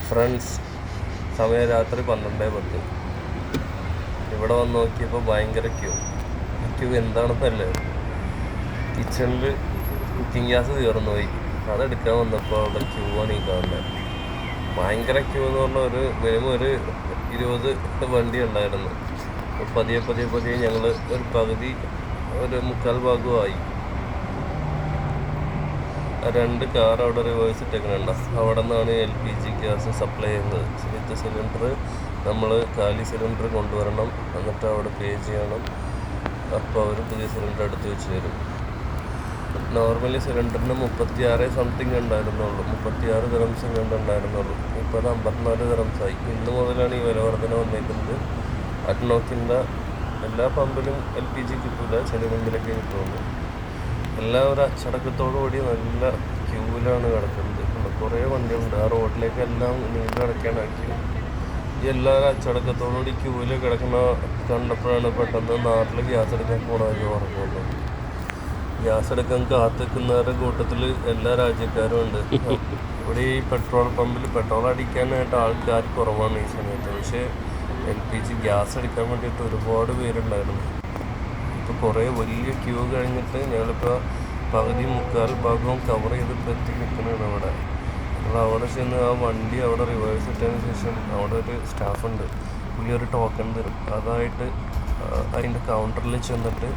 Friends, സമയം രാത്രി 12:10. ഇവിടെ വന്ന് നോക്കിയപ്പോൾ ഭയങ്കര ക്യൂ എന്താണെന്നല്ലേ, കിച്ചണിൽ കുക്കിംഗ് ഗ്യാസ് തീർന്നു പോയി. അതെടുക്കാൻ വന്നപ്പോൾ അവിടെ ക്യൂ ആണ് ഈ കാണുന്നത്. ഭയങ്കര ക്യൂ എന്ന് പറഞ്ഞാൽ മിനിമം ഒരു 20 വണ്ടി ഉണ്ടായിരുന്നു. പതിയെ ഞങ്ങൾ ഒരു മുക്കാൽ ഭാഗമായി. 2 കാർ അവിടെ റിവേഴ്സ് ഇട്ടേക്കുന്നുണ്ട്. അവിടെ നിന്നാണ് LPG ഗ്യാസ് സപ്ലൈ ചെയ്യുന്നത്. വിത്ത് സിലിണ്ടർ നമ്മൾ കാലി സിലിണ്ടർ കൊണ്ടുവരണം, എന്നിട്ട് അവിടെ പേ ചെയ്യണം. അപ്പോൾ അവർ പുതിയ സിലിണ്ടർ എടുത്ത് വെച്ച് തരും. നോർമലി സിലിണ്ടറിന് 36 സംതിങ് ഉണ്ടായിരുന്നുള്ളൂ, 36 ദിറംസ് ഉണ്ടായിരുന്നുള്ളൂ. ഇപ്പോൾ അത് 54 ദിറംസായി. ഇന്ന് മുതലാണ് ഈ വില വർധന വന്നേക്കുന്നത്. അഡ്നോക്കിൻ്റെ എല്ലാ പമ്പിലും LPG കിട്ടില്ല, ചില പമ്പിലൊക്കെ കിട്ടുള്ളൂ. എല്ലാവരും അച്ചടക്കത്തോടു കൂടി നല്ല ക്യൂവിലാണ് കിടക്കുന്നത്. കുറേ വണ്ടികളുണ്ട് ആ റോഡിലേക്കെല്ലാം നീണ്ടു കിടക്കാനാക്കി. ഈ എല്ലാവരും അച്ചടക്കത്തോടുകൂടി ക്യൂവിൽ കിടക്കുന്ന കണ്ടപ്പോഴാണ് പെട്ടെന്ന് നാട്ടിൽ ഗ്യാസ് എടുക്കാൻ പോകണമെന്ന് ഓർമ്മയുള്ളൂ. ഗ്യാസ് എടുക്കാൻ കാത്തിക്കുന്നവരുടെ കൂട്ടത്തിൽ എല്ലാ രാജ്യക്കാരും ഉണ്ട്. ഇവിടെ ഈ പെട്രോൾ പമ്പിൽ പെട്രോൾ അടിക്കാനായിട്ട് ആൾക്കാർ കുറവാണ് ഈ സമയത്ത്. പക്ഷേ LPG ഗ്യാസ് എടുക്കാൻ വേണ്ടിയിട്ട് ഒരുപാട് പേരുണ്ടായിരുന്നു. ഇപ്പോൾ കുറേ വലിയ ക്യൂ കഴിഞ്ഞിട്ട് ഞങ്ങളിപ്പോൾ മുക്കാൽ ഭാഗവും കവർ ചെയ്തിട്ട് എത്തി നിൽക്കുന്നതാണ് അവിടെ. നമ്മൾ അവിടെ ചെന്ന് ആ വണ്ടി അവിടെ റിവേഴ്സ് ഇട്ടതിന് ശേഷം അവിടെ ഒരു സ്റ്റാഫുണ്ട്, പുള്ളി ഒരു ടോക്കൺ തരും. അതായിട്ട് അതിൻ്റെ കൗണ്ടറിൽ ചെന്നിട്ട്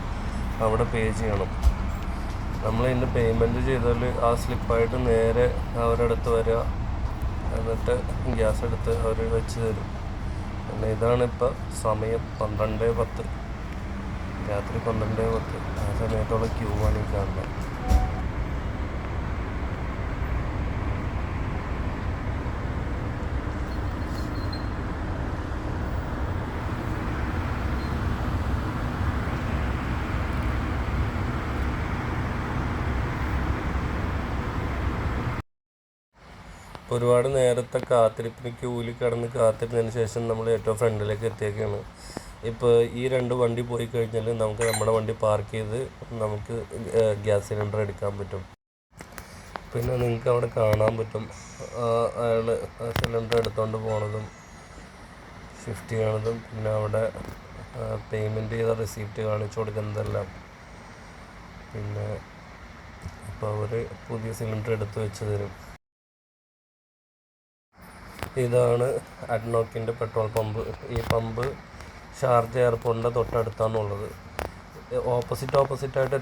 അവിടെ പേ ചെയ്യണം. നമ്മളതിൻ്റെ പേയ്മെൻറ്റ് ചെയ്താൽ ആ സ്ലിപ്പായിട്ട് നേരെ അവരുടെ അടുത്ത് വരിക, എന്നിട്ട് ഗ്യാസ് എടുത്ത് അവർ വെച്ച് തരും. പിന്നെ ഇതാണിപ്പോൾ സമയം 12:10, രാത്രി 12:10. ആ സമയത്തുള്ള ക്യൂ ആണ് ഈ കാണുന്നത്. ഒരുപാട് നേരത്തെ കാത്തിരിപ്പിന് ക്യൂവിൽ കിടന്ന് കാത്തിരുന്നതിന് ശേഷം നമ്മൾ ഏറ്റവും ഫ്രണ്ടിലേക്ക് എത്തിയേക്കാണ്. ഇപ്പോൾ ഈ 2 വണ്ടി പോയി കഴിഞ്ഞാൽ നമുക്ക് നമ്മുടെ വണ്ടി പാർക്ക് ചെയ്ത് നമുക്ക് ഗ്യാസ് സിലിണ്ടർ എടുക്കാൻ പറ്റും. പിന്നെ നിങ്ങൾക്ക് അവിടെ കാണാൻ പറ്റും അയാൾ സിലിണ്ടർ എടുത്തുകൊണ്ട് പോണതും ഷിഫ്റ്റ് ചെയ്യണതും, പിന്നെ അവിടെ പേയ്മെൻറ്റ് ചെയ്ത റിസീപ്റ്റ് കാണിച്ചു കൊടുക്കുന്നതെല്ലാം. പിന്നെ അപ്പോൾ അവർ പുതിയ സിലിണ്ടർ എടുത്ത് വെച്ച് തരും. ഇതാണ് അഡ്നോക്കിൻ്റെ പെട്രോൾ പമ്പ്. ഈ പമ്പ് ഷാർജ എയർപോർട്ടിൻ്റെ തൊട്ടടുത്താണുള്ളത്. ഓപ്പോസിറ്റായിട്ട്